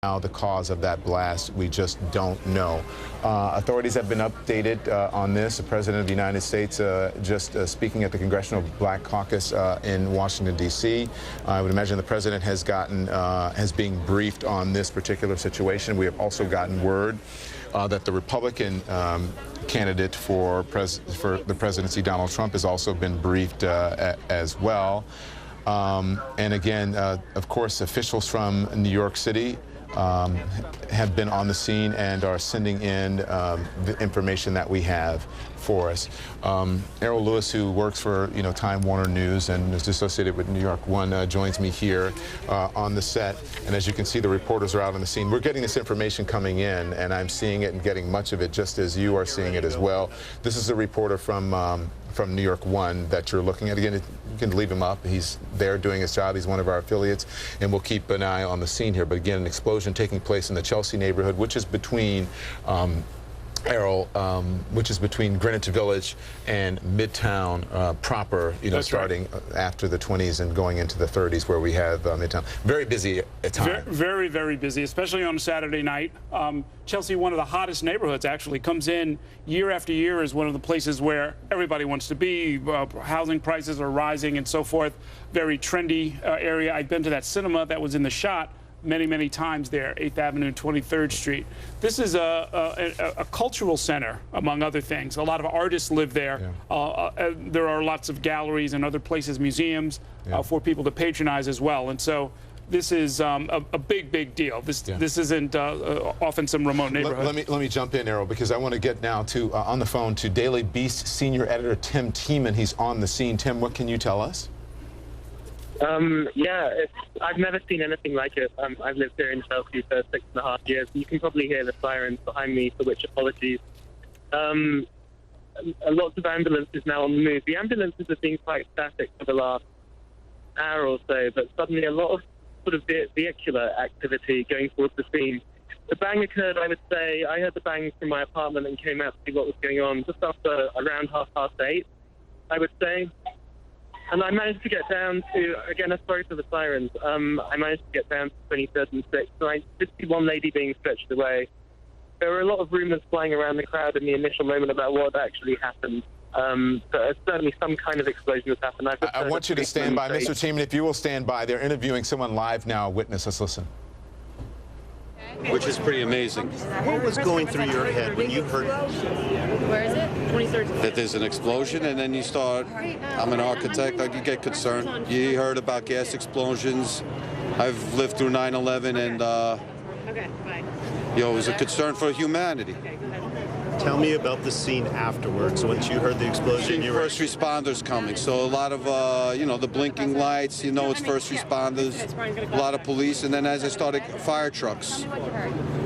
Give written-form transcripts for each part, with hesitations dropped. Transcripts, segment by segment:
Now, the cause of that blast, we just don't know. Authorities have been updated on this. The President of the United States just speaking at the Congressional Black Caucus in Washington, D.C. I would imagine the President has being briefed on this particular situation. We have also gotten word that the Republican candidate for the presidency, Donald Trump, has also been briefed as well. And again, of course, officials from New York City have been on the scene and are sending in the information that we have for us. Errol Louis, who works for Time Warner News and is associated with New York One, joins me here on the set. And as you can see, the reporters are out on the scene. We're getting this information coming in, and I'm seeing it and getting much of it just as you are seeing it as well. This is a reporter from New York One that you're looking at. Again, you can leave him up. He's there doing his job. He's one of our affiliates, and we'll keep an eye on the scene here. But again, an explosion taking place in the Chelsea neighborhood, which is between Errol, which is between Greenwich Village and Midtown proper, starting after the 20s and going into the 30s, where we have Midtown. Very busy at times. Very, very busy, especially on a Saturday night. Chelsea, one of the hottest neighborhoods, actually comes in year after year as one of the places where everybody wants to be. Housing prices are rising and so forth. Very trendy area. I've been to that cinema that was in the shot many, many times there, 8th Avenue and 23rd Street. This is a cultural center, among other things. A lot of artists live there. Yeah. There are lots of galleries and other places, museums, for people to patronize as well. And so this is a big, big deal. This isn't often some remote neighborhood. Let me jump in, Errol, because I want to get now to on the phone to Daily Beast senior editor Tim Tiemann. He's on the scene. Tim, what can you tell us? I've never seen anything like it. I've lived here in Chelsea for 6.5 years. You can probably hear the sirens behind me, for which apologies. Lots of ambulances now on the move. The ambulances have been quite static for the last hour or so, but suddenly a lot of sort of vehicular activity going towards the scene. The bang occurred, I would say, I heard the bang from my apartment and came out to see what was going on just after around 8:30, I would say. And I managed to get down to, again, sorry for the sirens, I managed to get down to 23rd and 6th, and I did see one lady being stretched away. There were a lot of rumors flying around the crowd in the initial moment about what actually happened. But certainly some kind of explosion has happened. I want you to stand by. Mr. Tiemann, if you will stand by. They're interviewing someone live now. Witness, let's listen. Which is pretty amazing. What was going through your head when you heard Where is it? 23rd. That there's an explosion, and then you start, I'm an architect, you get concerned. You heard about gas explosions. I've lived through 9/11, and it was a concern for humanity. Tell me about the scene afterwards. Once you heard the explosion, you were... First responders coming, so a lot of, the blinking lights, it's first responders, a lot of police, and then as I started, fire trucks,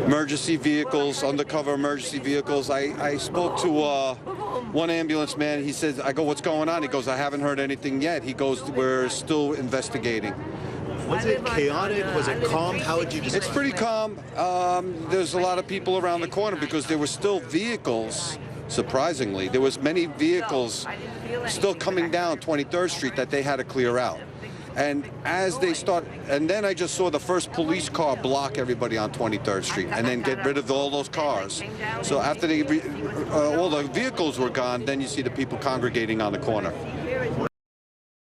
emergency vehicles, undercover emergency vehicles. I spoke to one ambulance man. He says, I go, what's going on? He goes, I haven't heard anything yet. He goes, we're still investigating. Was it chaotic? Was it calm? How would you describe it? It's pretty calm. There's a lot of people around the corner because there were still vehicles, surprisingly. There was many vehicles still coming down 23rd Street that they had to clear out. And as they start, and then I just saw the first police car block everybody on 23rd Street and then get rid of all those cars. So after all the vehicles were gone, then you see the people congregating on the corner.